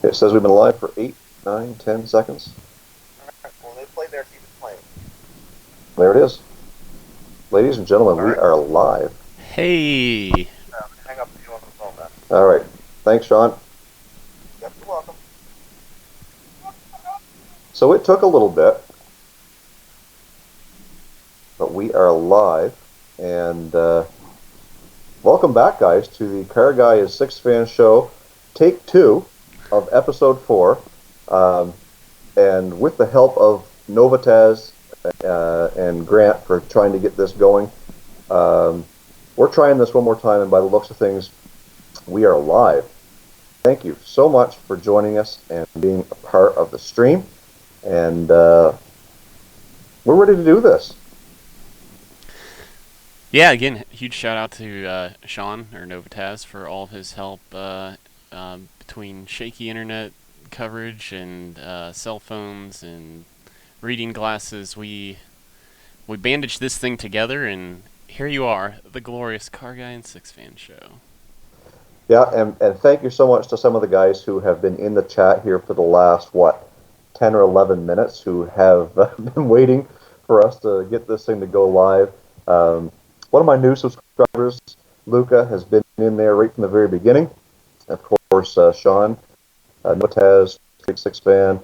It says we've been live for 8, 9, 10 seconds. Alright, well, they play there, keep it playing. There it is. Ladies and gentlemen, we Alright. are live. Hey. Hang up with you on the phone then. All right. Thanks, Sean. Yep, you're welcome. So it took a little bit, but we are live. And welcome back, guys, to the CarrGuy SixFan show, take 2 of episode 4. And with the help of Novotaz and Grant for trying to get this going, we're trying this one more time, and by the looks of things, we are live. Thank you so much for joining us and being a part of the stream. And we're ready to do this. Yeah, again, huge shout out to Sean, or Novotaz, for all of his help between shaky internet coverage and cell phones and reading glasses. We bandaged this thing together, and here you are, the glorious CarrGuy SixFan show. Yeah, and thank you so much to some of the guys who have been in the chat here for the last, 10 or 11 minutes, who have been waiting for us to get this thing to go live. One of my new subscribers, Luca, has been in there right from the very beginning. Of course, Sean, Notaz, SixFan,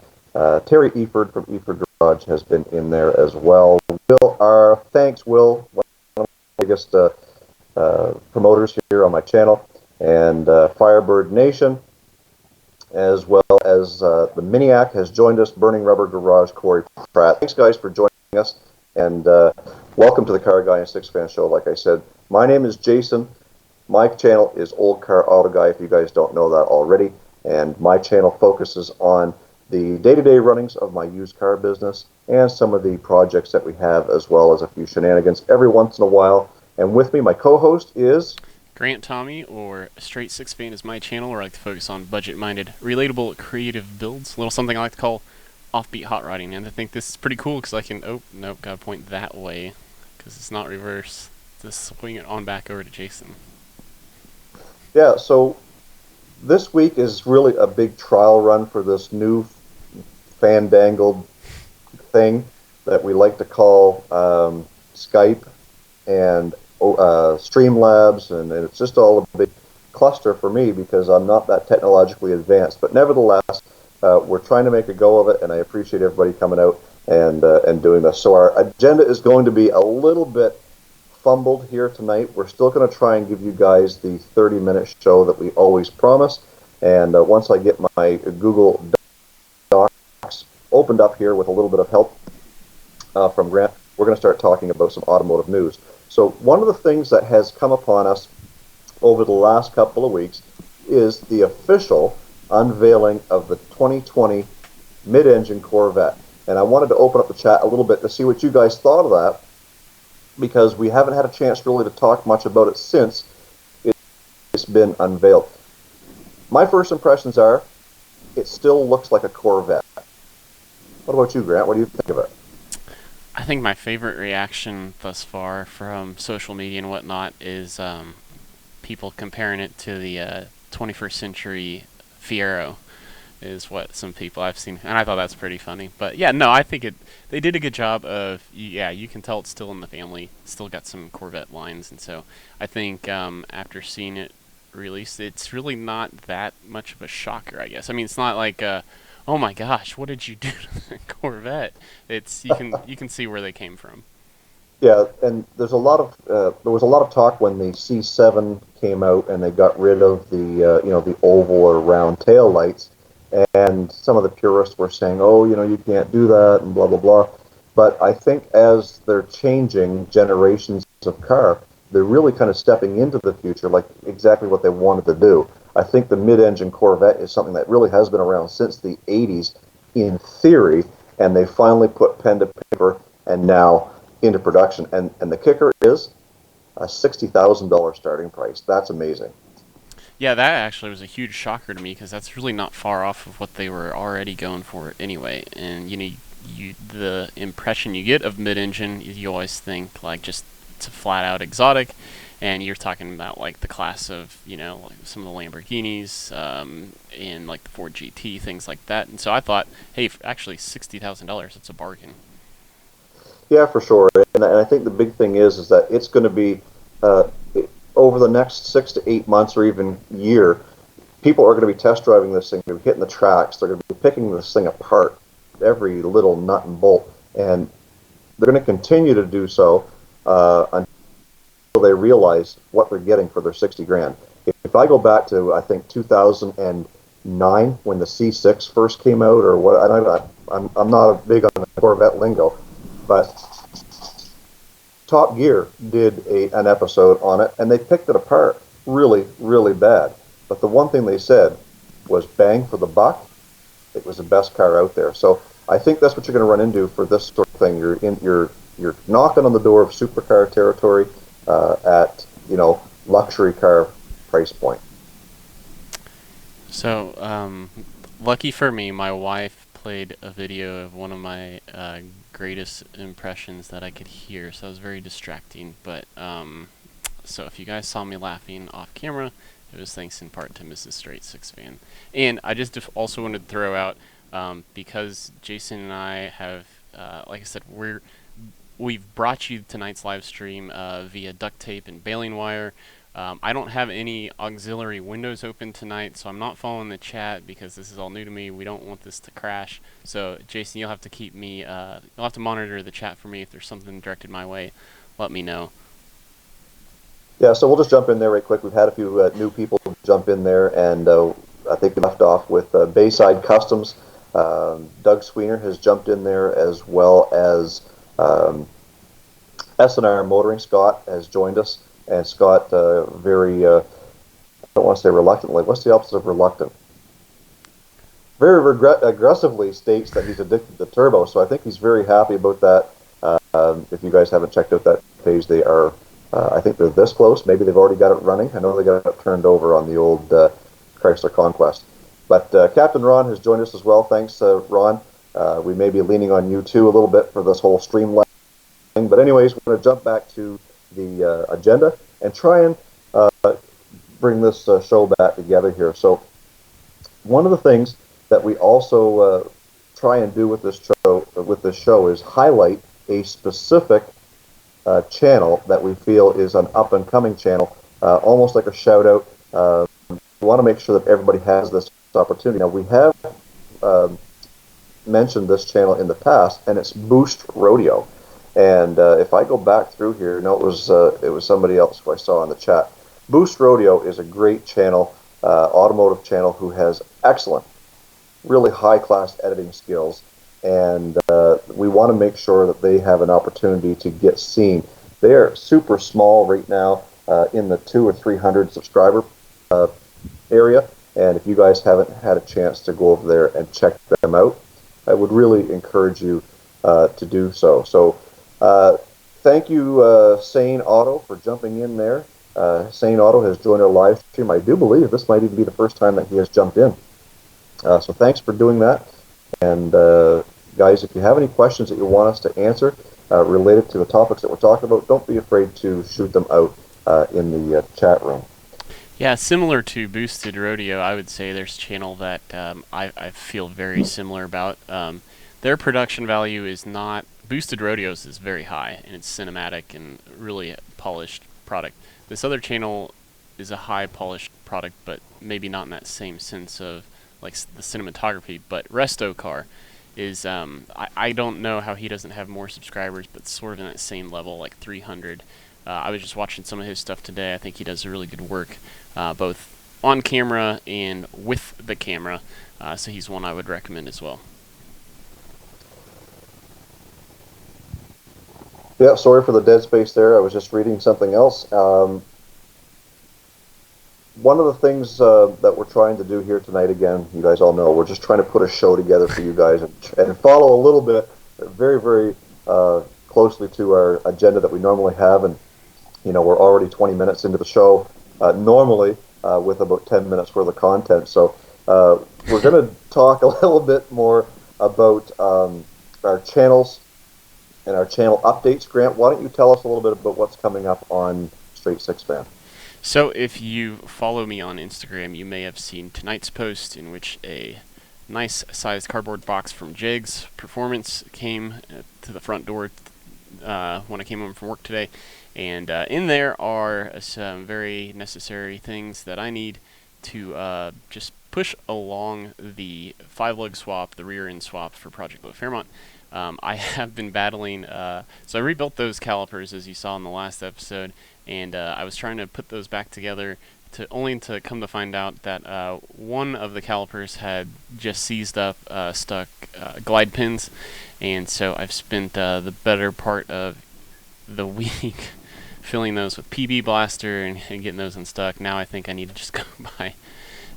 Terry Eford from Eford Garage has been in there as well. Thanks, Will, one of the biggest promoters here on my channel, and Firebird Nation, as well as the Miniac has joined us, Burning Rubber Garage, Corey Pratt. Thanks, guys, for joining us, and welcome to the CarrGuy SixFan show. Like I said, my name is Jason. My channel is Old Car Auto Guy, if you guys don't know that already, and my channel focuses on the day-to-day runnings of my used car business and some of the projects that we have, as well as a few shenanigans every once in a while. And with me, my co-host is Grant Tommy, or Straight SixFan is my channel, where I like to focus on budget-minded, relatable, creative builds. A little something I like to call offbeat hot rodding, and I think this is pretty cool because I can, oh, nope, gotta point that way because it's not reverse. Just swing it on back over to Jason. Yeah, so this week is really a big trial run for this new fandangled thing that we like to call Skype and Streamlabs, and it's just all a big cluster for me because I'm not that technologically advanced. But nevertheless, we're trying to make a go of it, and I appreciate everybody coming out and doing this. So our agenda is going to be a little bit fumbled here tonight. We're still going to try and give you guys the 30-minute show that we always promise. And once I get my Google Docs opened up here with a little bit of help from Grant, we're going to start talking about some automotive news. So one of the things that has come upon us over the last couple of weeks is the official unveiling of the 2020 mid-engine Corvette. And I wanted to open up the chat a little bit to see what you guys thought of that, because we haven't had a chance really to talk much about it since it's been unveiled. My first impressions are, it still looks like a Corvette. What about you, Grant? What do you think of it? I think my favorite reaction thus far from social media and whatnot is people comparing it to the 21st century Fiero, is what some people I've seen, and I thought that's pretty funny. But yeah, no, I think they did a good job of, yeah, you can tell it's still in the family, still got some Corvette lines, and so I think after seeing it released, it's really not that much of a shocker, I guess. I mean, it's not like oh my gosh, what did you do to the Corvette? It's you can see where they came from. Yeah, and there was a lot of talk when the C7 came out and they got rid of the the oval or round tail lights, and some of the purists were saying, oh, you can't do that and blah blah blah. But I think as they're changing generations of car, they're really kind of stepping into the future, like exactly what they wanted to do. I think the mid-engine Corvette is something that really has been around since the 80s in theory, and they finally put pen to paper and now into production. And the kicker is a $60,000 starting price. That's amazing. Yeah, that actually was a huge shocker to me because that's really not far off of what they were already going for anyway. And the impression you get of mid-engine, you always think like just it's a flat-out exotic, and you're talking about like the class of like some of the Lamborghinis, and like the Ford GT, things like that. And so I thought, hey, actually $60,000, it's a bargain. Yeah, for sure. And I think the big thing is that it's going to be uh, over the next 6 to 8 months or even year, people are going to be test driving this thing, they're hitting the tracks, they're going to be picking this thing apart, every little nut and bolt, and they're going to continue to do so until they realize what they're getting for their 60 grand. If I go back to, I think, 2009 when the C6 first came out, or what, I'm not big on the Corvette lingo, but Top Gear did an episode on it, and they picked it apart really, really bad. But the one thing they said was bang for the buck. It was the best car out there. So I think that's what you're going to run into for this sort of thing. You're knocking on the door of supercar territory at luxury car price point. So, lucky for me, my wife played a video of one of my greatest impressions that I could hear, so it was very distracting. But so if you guys saw me laughing off camera, it was thanks in part to Mrs. Straight SixFan. And I just also wanted to throw out, because Jason and I have, like I said, we've brought you tonight's live stream via duct tape and baling wire. I don't have any auxiliary windows open tonight, so I'm not following the chat because this is all new to me. We don't want this to crash. So, Jason, you'll have to keep me, you'll have to monitor the chat for me. If there's something directed my way, let me know. Yeah, so we'll just jump in there right quick. We've had a few new people jump in there, and I think we left off with Bayside Customs. Doug Sweener has jumped in there, as well as S&R Motoring. Scott has joined us. And Scott, very, I don't want to say reluctantly, what's the opposite of reluctant? Very aggressively states that he's addicted to turbo, so I think he's very happy about that. If you guys haven't checked out that page, they are, I think they're this close. Maybe they've already got it running. I know they got it turned over on the old Chrysler Conquest. But Captain Ron has joined us as well. Thanks, Ron. We may be leaning on you, too, a little bit for this whole streamline thing. But anyways, we're going to jump back to the agenda and try and bring this show back together here. So one of the things that we also try and do with this show is highlight a specific channel that we feel is an up and coming channel, almost like a shout out. We want to make sure that everybody has this opportunity. Now, we have mentioned this channel in the past, and it's Boost Rodeo. And if I go back through here, no, it was somebody else who I saw in the chat. Boost Rodeo is a great channel, automotive channel, who has excellent, really high-class editing skills, and we want to make sure that they have an opportunity to get seen. They're super small right now, in the 200 or 300 subscriber area, and if you guys haven't had a chance to go over there and check them out, I would really encourage you to do so. So. Thank you, Sane Auto, for jumping in there. Sane Auto has joined our live stream. I do believe this might even be the first time that he has jumped in. So thanks for doing that. And guys, if you have any questions that you want us to answer related to the topics that we're talking about, don't be afraid to shoot them out in the chat room. Yeah, similar to Boosted Rodeo, I would say there's a channel that I feel very similar about. Their production value is not... Boosted Rodeos is very high, and it's cinematic and really polished product. This other channel is a high polished product, but maybe not in that same sense of like the cinematography. But Resto Car is, I don't know how he doesn't have more subscribers, but sort of in that same level, like 300. I was just watching some of his stuff today. I think he does really good work, both on camera and with the camera. So he's one I would recommend as well. Yeah, sorry for the dead space there. I was just reading something else. One of the things that we're trying to do here tonight, again, you guys all know, we're just trying to put a show together for you guys and follow a little bit, very, very closely to our agenda that we normally have. And, we're already 20 minutes into the show, normally with about 10 minutes worth of content. So we're going to talk a little bit more about our channels and our channel updates. Grant, why don't you tell us a little bit about what's coming up on straight six fan. So if you follow me on Instagram, you may have seen tonight's post in which a nice sized cardboard box from Jigs Performance came to the front door when I came home from work today. And in there are some very necessary things that I need to just push along the 5-lug swap, the rear end swap for Project Low Fairmont. I have been battling, so I rebuilt those calipers as you saw in the last episode, and I was trying to put those back together only to come to find out that one of the calipers had just seized up stuck glide pins, and so I've spent the better part of the week filling those with PB Blaster and getting those unstuck. Now I think I need to just go buy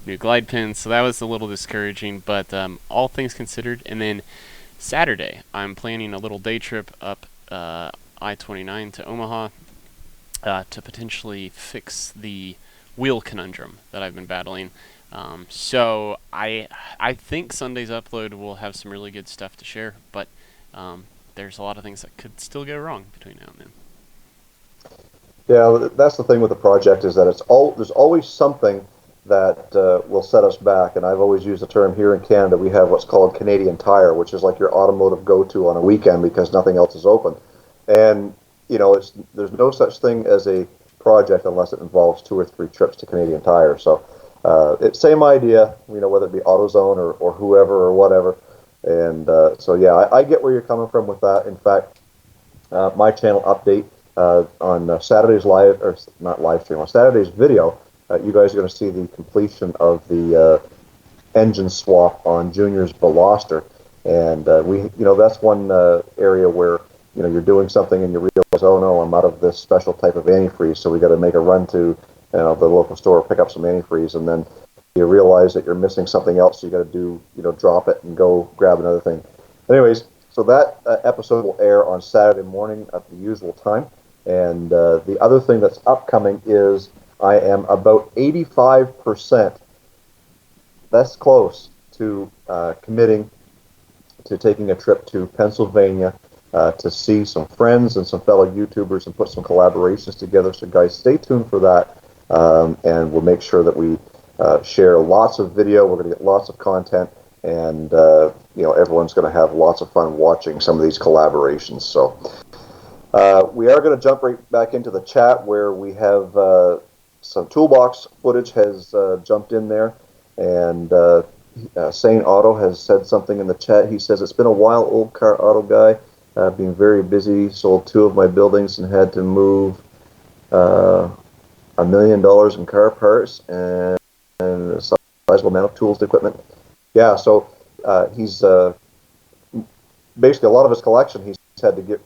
new glide pins, so that was a little discouraging, but all things considered. And then Saturday, I'm planning a little day trip up I-29 to Omaha to potentially fix the wheel conundrum that I've been battling. So I think Sunday's upload will have some really good stuff to share, but there's a lot of things that could still go wrong between now and then. Yeah, that's the thing with the project, is that there's always something that will set us back. And I've always used the term here in Canada, we have what's called Canadian Tire, which is like your automotive go-to on a weekend because nothing else is open. And there's no such thing as a project unless it involves 2 or 3 trips to Canadian Tire. So it's same idea, whether it be AutoZone or whoever or whatever. And so yeah, I get where you're coming from with that. In fact, my channel update on Saturday's live, or not live stream, on Saturday's video, you guys are going to see the completion of the engine swap on Junior's Veloster, and that's one area where you're doing something and you realize, oh no, I'm out of this special type of antifreeze, so we got to make a run to the local store, pick up some antifreeze, and then you realize that you're missing something else, so you got to do drop it and go grab another thing. Anyways, so that episode will air on Saturday morning at the usual time, and the other thing that's upcoming is I am about 85%, that's close, to committing to taking a trip to Pennsylvania to see some friends and some fellow YouTubers and put some collaborations together. So guys, stay tuned for that, and we'll make sure that we share lots of video. We're going to get lots of content, and everyone's going to have lots of fun watching some of these collaborations. So we are going to jump right back into the chat where we have some toolbox footage has jumped in there, and Sane Auto has said something in the chat. He says, it's been a while, old car auto guy, being very busy, sold 2 of my buildings and had to move $1 million in car parts and a sizable amount of tools and equipment. Yeah, so he's basically a lot of his collection he's had to get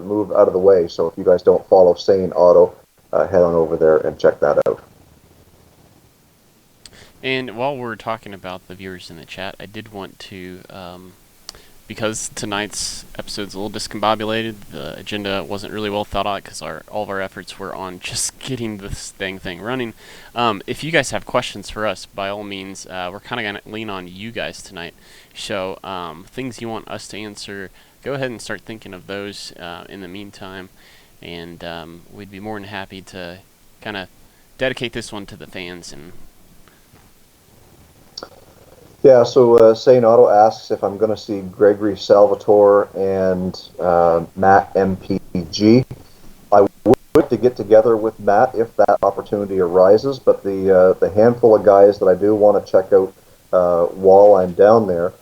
moved out of the way. So if you guys don't follow Sane Auto, head on over there and check that out. And while we're talking about the viewers in the chat, I did want to, because tonight's episode's a little discombobulated, the agenda wasn't really well thought out because all of our efforts were on just getting this dang thing running. If you guys have questions for us, by all means, we're kind of going to lean on you guys tonight. So things you want us to answer, go ahead and start thinking of those in the meantime. And we'd be more than happy to kind of dedicate this one to the fans. And yeah, so Sane Auto asks if I'm going to see Gregory Salvatore and Matt MPG. I would to get together with Matt if that opportunity arises, but the handful of guys that I do want to check out while I'm down there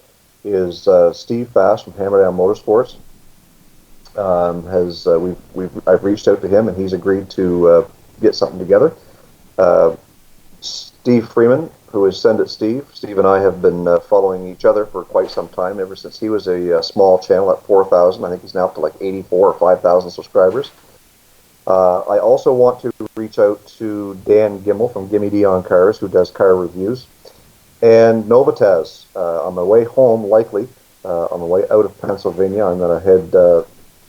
is Steve Fast from Hammerdown Motorsports. I've reached out to him and he's agreed to get something together. Steve Freeman, who is Send It Steve. Steve and I have been following each other for quite some time, ever since he was a small channel at 4,000. I think he's now up to like 84 or 5,000 subscribers. I also want to reach out to Dan Gimmel from Gimme D on Cars, who does car reviews, and Novotaz. On my way home, likely, on the way out of Pennsylvania, I'm going to head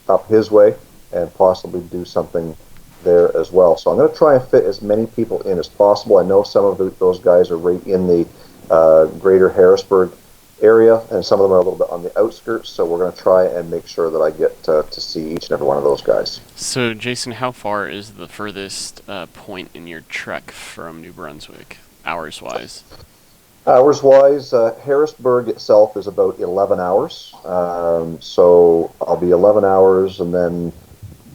up his way and possibly do something there as well. So I'm going to try and fit as many people in as possible. I know some of those guys are right in the greater Harrisburg area, and some of them are a little bit on the outskirts. So we're going to try and make sure that I get to see each and every one of those guys. So, Jason, how far is the furthest point in your trek from New Brunswick, hours-wise? Hours-wise, Harrisburg itself is about 11 hours. So I'll be 11 hours, and then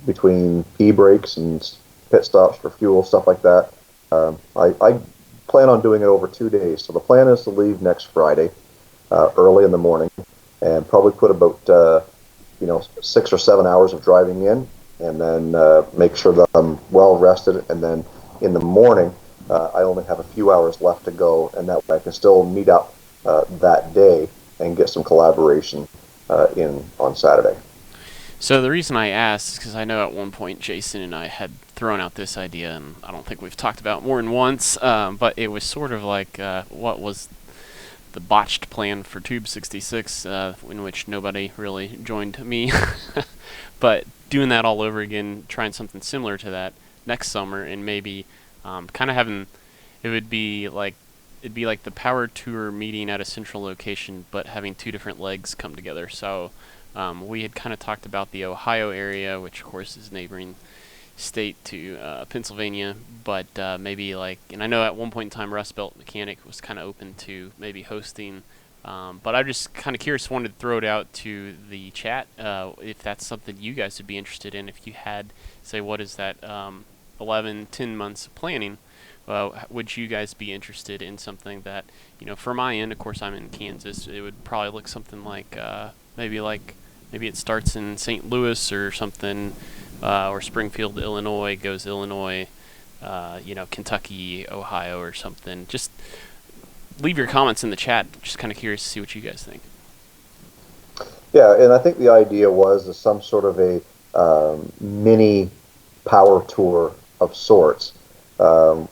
between pee breaks and pit stops for fuel, stuff like that. I plan on doing it over 2 days. So the plan is to leave next Friday, early in the morning, and probably put about 6 or 7 hours of driving in, and then make sure that I'm well rested. And then in the morning, I only have a few hours left to go, and that way I can still meet up that day and get some collaboration in on Saturday. So the reason I asked is because I know at one point Jason and I had thrown out this idea, and I don't think we've talked about it more than once, but it was sort of like what was the botched plan for Tube 66, in which nobody really joined me. But doing that all over again, trying something similar to that next summer, and maybe kind of having, it'd be like the power tour meeting at a central location, but having two different legs come together. So we had kind of talked about the Ohio area, which of course is neighboring state to Pennsylvania, but maybe like, and I know at one point in time Rust Belt Mechanic was kind of open to maybe hosting, but I'm just kind of curious, wanted to throw it out to the chat if that's something you guys would be interested in. If you had, say, what is that, 11, 10 months of planning, would you guys be interested in something that, for my end, of course I'm in Kansas, it would probably look something like maybe it starts in St. Louis or something, or Springfield, Illinois, goes Illinois, Kentucky, Ohio, or something. Just leave your comments in the chat. Just kind of curious to see what you guys think. Yeah, and I think the idea was some sort of a mini power tour of sorts,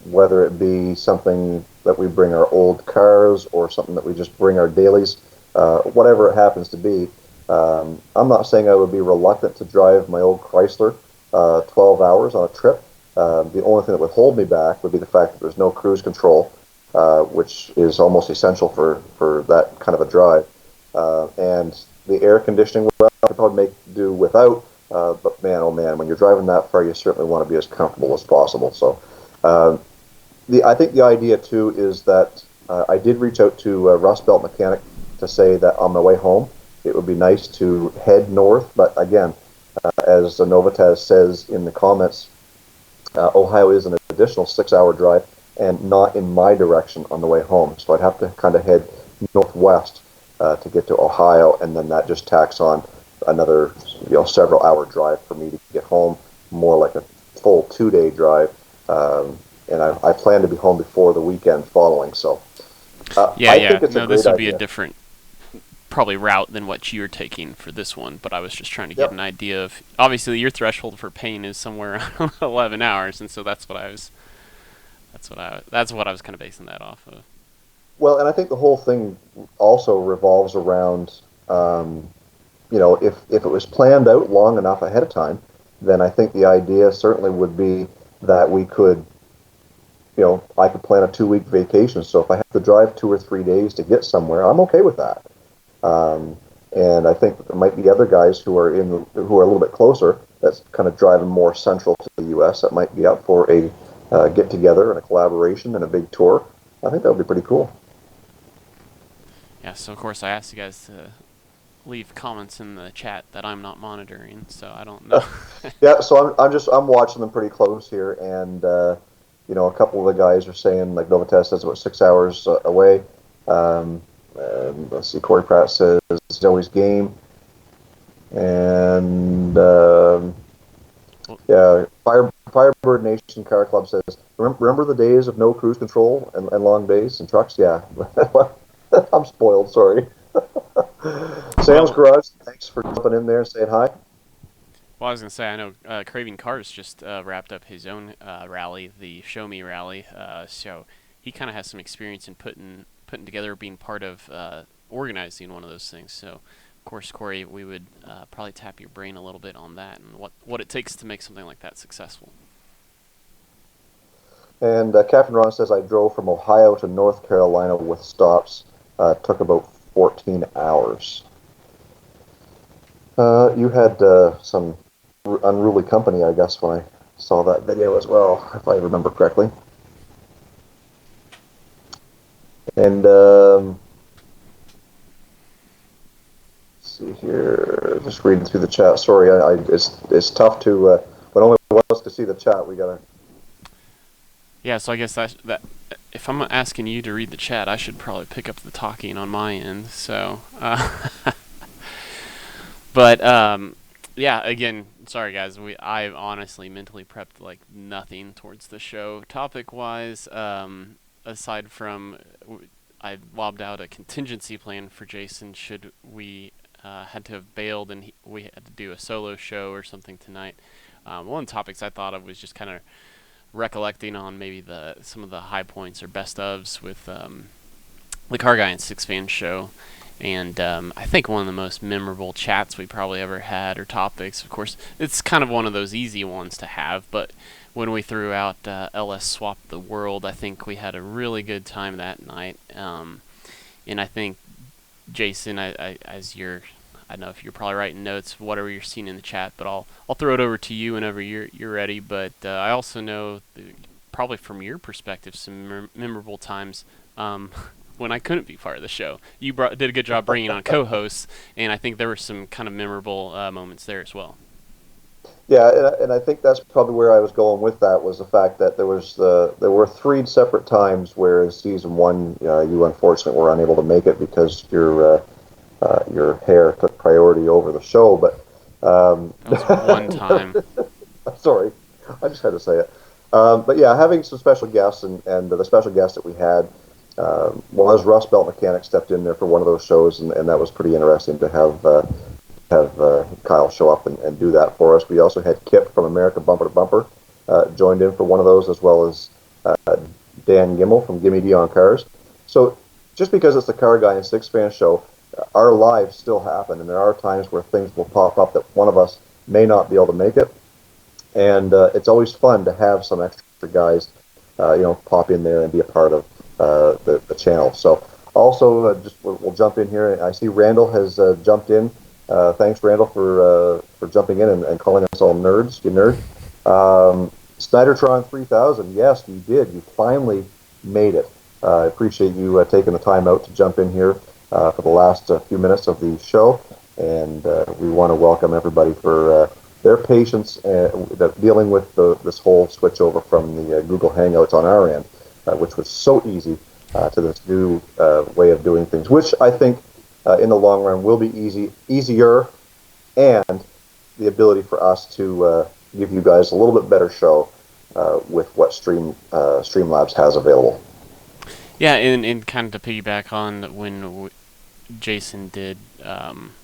whether it be something that we bring our old cars or something that we just bring our dailies, whatever it happens to be. I'm not saying I would be reluctant to drive my old Chrysler 12 hours on a trip. The only thing that would hold me back would be the fact that there's no cruise control, which is almost essential for that kind of a drive. And the air conditioning, well, I could probably make do without, but man, oh man, when you're driving that far, you certainly want to be as comfortable as possible. So I think the idea, too, is that I did reach out to Rust Belt Mechanic to say that on my way home, it would be nice to head north, but again, as Novitas says in the comments, Ohio is an additional 6-hour drive and not in my direction on the way home. So I'd have to kind of head northwest to get to Ohio, and then that just tacks on another several hour drive for me to get home, more like a full 2-day drive. And I plan to be home before the weekend following. So I think it's a great this would be idea. A different probably route than what you're taking for this one, but I was just trying to get an idea of, obviously your threshold for pain is somewhere around 11 hours, and so that's what I was kind of basing that off of. Well, and I think the whole thing also revolves around, if it was planned out long enough ahead of time, then I think the idea certainly would be that we could, I could plan a 2-week vacation. So if I have to drive 2 or 3 days to get somewhere, I'm okay with that. And I think there might be other guys who are a little bit closer, that's kind of driving more central to the U.S. that might be up for a get together and a collaboration and a big tour. I think that would be pretty cool. Yeah. So of course I asked you guys to leave comments in the chat that I'm not monitoring, so I don't know. Yeah. So I'm watching them pretty close here, and a couple of the guys are saying, like Novitas says, about 6 hours away. Let's see, Corey Pratt says it's always game. And Firebird Nation Car Club says, remember the days of no cruise control and long days and trucks? Yeah. I'm spoiled, sorry. Sam's Garage, thanks for jumping in there and saying hi. Well, I was going to say, I know Craving Cars just wrapped up his own rally, the Show Me Rally, so he kind of has some experience in putting together, being part of organizing one of those things. So, of course, Corey, we would probably tap your brain a little bit on that and what it takes to make something like that successful. And Captain Ron says, I drove from Ohio to North Carolina with stops. Took about 14 hours. You had some unruly company, I guess, when I saw that video as well, if I remember correctly. And let's see here, just reading through the chat. Sorry, it's tough to when only one of us to see the chat. We gotta. Yeah, so I guess that if I'm asking you to read the chat, I should probably pick up the talking on my end. So, but yeah, again, sorry guys. I honestly mentally prepped like nothing towards the show topic wise. Aside from I lobbed out a contingency plan for Jason should we had to have bailed and we had to do a solo show or something tonight. One of the topics I thought of was just kind of recollecting on maybe some of the high points or best ofs with the CarrGuy SixFan show, and I think one of the most memorable chats we probably ever had or topics. Of course, it's kind of one of those easy ones to have, but when we threw out LS Swap the World, I think we had a really good time that night, and I think Jason, as you're I don't know if you're probably writing notes, whatever you're seeing in the chat, but I'll throw it over to you whenever you're ready. But I also know, probably from your perspective, some memorable times when I couldn't be part of the show. You did a good job bringing on co-hosts, and I think there were some kind of memorable moments there as well. Yeah, and I think that's probably where I was going with that, was the fact that there were 3 separate times where in season 1 you unfortunately were unable to make it because your hair took priority over the show. But that was one time. Sorry, I just had to say it. But yeah, having some special guests and the special guest that we had was Rust Belt Mechanic stepped in there for one of those shows, and that was pretty interesting to have Kyle show up and do that for us. We also had Kip from America Bumper to Bumper joined in for one of those, as well as Dan Gimmel from Gimme D on Cars. So just because it's the CarrGuy and SixFan show, our lives still happen, and there are times where things will pop up that one of us may not be able to make it, and it's always fun to have some extra guys, pop in there and be a part of the channel. So also, we'll jump in here. I see Randall has jumped in. Thanks, Randall, for jumping in and calling us all nerds. You nerd. Snydertron 3000. Yes, you did. You finally made it. I appreciate you taking the time out to jump in here for the last few minutes of the show, and we want to welcome everybody for their patience dealing with this whole switch over from the Google Hangouts on our end, which was so easy, to this new way of doing things, which I think in the long run will be easier, and the ability for us to give you guys a little bit better show with what Streamlabs has available. Yeah, and kind of to piggyback on when Jason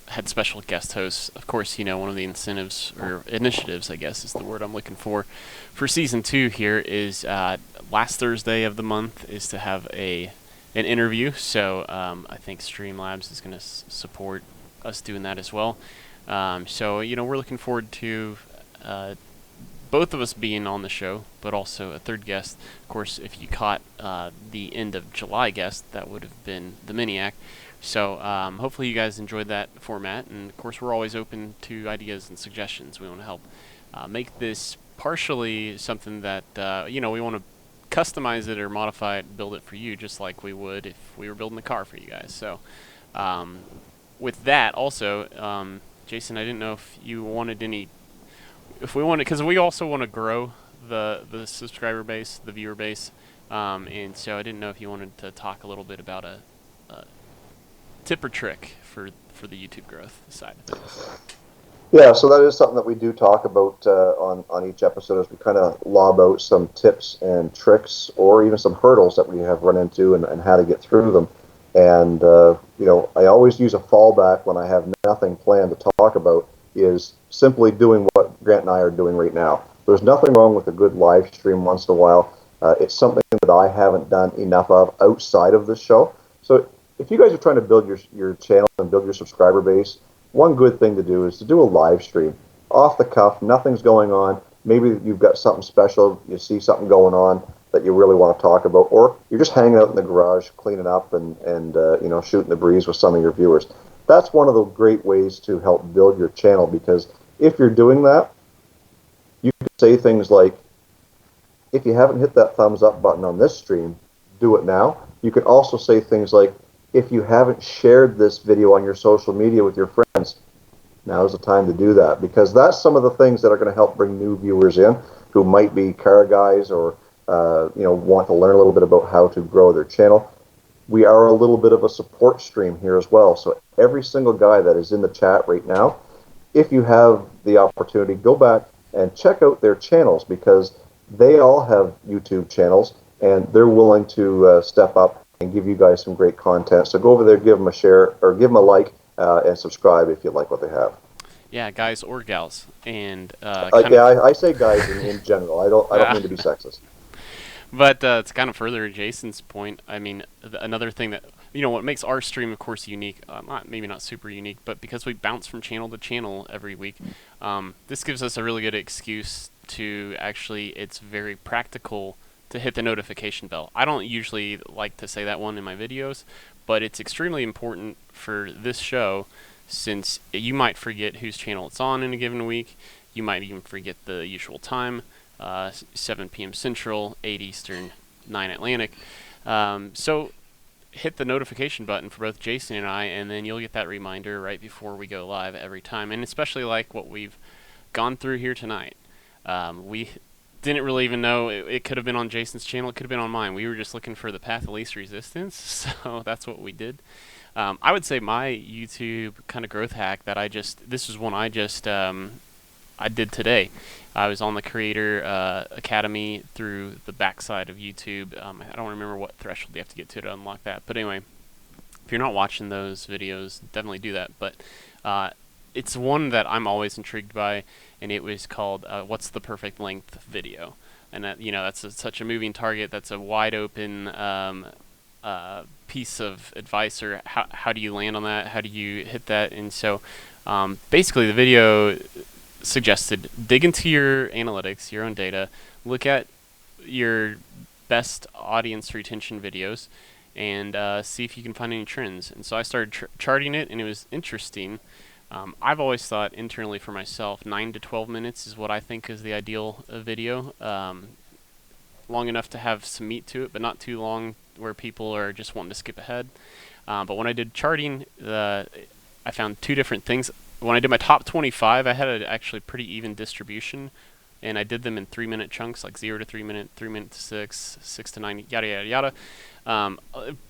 had special guest hosts. Of course, one of the incentives or initiatives, I guess is the word I'm looking for season 2 here is last Thursday of the month is to have an interview. So I think Streamlabs is going to support us doing that as well. So we're looking forward to both of us being on the show, but also a third guest. Of course, if you caught the end of July guest, that would have been the Miniac. So hopefully you guys enjoyed that format, and of course we're always open to ideas and suggestions. We want to help make this partially something that we want to customize it or modify it, build it for you, just like we would if we were building the car for you guys. So with that, also, Jason, I didn't know if you wanted because we also want to grow the subscriber base, the viewer base, and so I didn't know if you wanted to talk a little bit about a tip or trick for the YouTube growth side of things. Yeah, so that is something that we do talk about on each episode, as we kind of lob out some tips and tricks, or even some hurdles that we have run into and how to get through them. And I always use a fallback when I have nothing planned to talk about, is simply doing what Grant and I are doing right now. There's nothing wrong with a good live stream once in a while. It's something that I haven't done enough of outside of this show. So if you guys are trying to build your channel and build your subscriber base, one good thing to do is to do a live stream. Off the cuff, nothing's going on. Maybe you've got something special, you see something going on that you really want to talk about, or you're just hanging out in the garage, cleaning up and shooting the breeze with some of your viewers. That's one of the great ways to help build your channel, because if you're doing that, you can say things like, if you haven't hit that thumbs up button on this stream, do it now. You can also say things like, if you haven't shared this video on your social media with your friends, now's the time to do that, because that's some of the things that are going to help bring new viewers in who might be car guys or want to learn a little bit about how to grow their channel. We are a little bit of a support stream here as well. So every single guy that is in the chat right now, if you have the opportunity, go back and check out their channels, because they all have YouTube channels and they're willing to step up and give you guys some great content. So go over there, give them a share, or give them a like, and subscribe if you like what they have. Yeah, guys or gals, and I say guys in general. I don't mean to be sexist. But it's kind of further Jason's point. I mean, another thing that, what makes our stream, of course, unique, maybe not super unique, but because we bounce from channel to channel every week, this gives us a really good excuse to actually, it's very practical to hit the notification bell. I don't usually like to say that one in my videos, but it's extremely important for this show, since you might forget whose channel it's on in a given week. You might even forget the usual time. 7 p.m. Central, 8 Eastern, 9 Atlantic. So hit the notification button for both Jason and I, and then you'll get that reminder right before we go live every time. And especially like what we've gone through here tonight. We didn't really even know it could have been on Jason's channel. It could have been on mine. We were just looking for the path of least resistance, so that's what we did. I would say my YouTube kind of growth hack that this is one I did today. I was on the Creator Academy through the backside of YouTube. I don't remember what threshold you have to get to unlock that. But anyway, if you're not watching those videos, definitely do that. But it's one that I'm always intrigued by, and it was called What's the Perfect Length Video? And that's such a moving target. That's a wide open piece of advice, or how do you land on that? How do you hit that? And so basically the video suggested dig into your analytics, your own data, look at your best audience retention videos, and see if you can find any trends. And so I started charting it, and it was interesting. I've always thought internally for myself, 9 to 12 minutes is what I think is the ideal video. Long enough to have some meat to it, but not too long where people are just wanting to skip ahead. But when I did charting, I found two different things. When I did my top 25, I had actually pretty even distribution, and I did them in 3-minute chunks, like 0 to 3 minute, 3 minute to 6, 6 to 9, yada yada yada.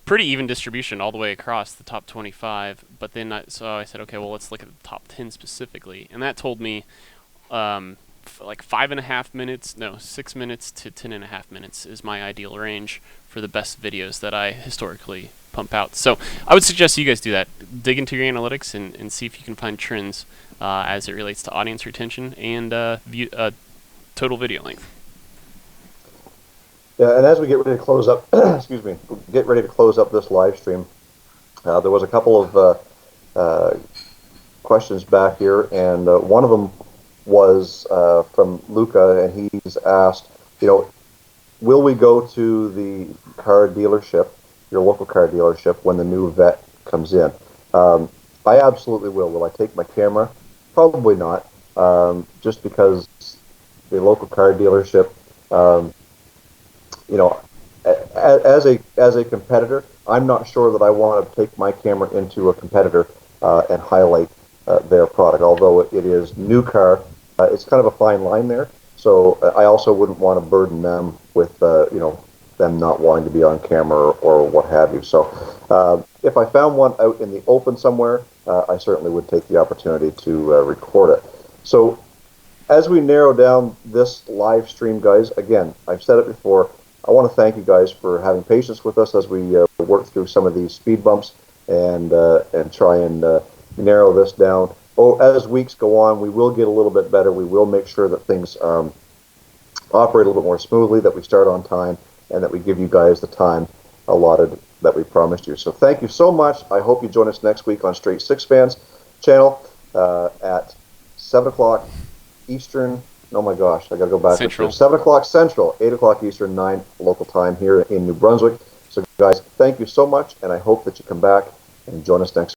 Pretty even distribution all the way across the top 25. But then so I said, okay, well, let's look at the top 10 specifically, and that told me like 5.5 minutes, no, 6 minutes to 10.5 minutes is my ideal range for the best videos that I historically pump out. So I would suggest you guys do that. Dig into your analytics and see if you can find trends as it relates to audience retention and total video length. Yeah, and as we get ready to close up, get ready to close up this live stream, there was a couple of questions back here, and one of them was from Luca, and he's asked, will we go to the car dealership, your local car dealership, when the new vet comes in? I absolutely will. Will I take my camera? Probably not, just because the local car dealership, as a competitor, I'm not sure that I want to take my camera into a competitor and highlight their product. Although it is new car, it's kind of a fine line there. So I also wouldn't want to burden them with them not wanting to be on camera or what have you. So if I found one out in the open somewhere, I certainly would take the opportunity to record it. So as we narrow down this live stream, guys, again, I've said it before, I want to thank you guys for having patience with us as we work through some of these speed bumps and try and narrow this down. As weeks go on, we will get a little bit better. We will make sure that things operate a little bit more smoothly, that we start on time, and that we give you guys the time allotted that we promised you. So thank you so much. I hope you join us next week on Straight Six Fans channel at 7 o'clock Eastern, Oh my gosh, I gotta go back. Central. 7 o'clock Central, 8 o'clock Eastern, 9 local time here in New Brunswick. So guys, thank you so much, and I hope that you come back and join us next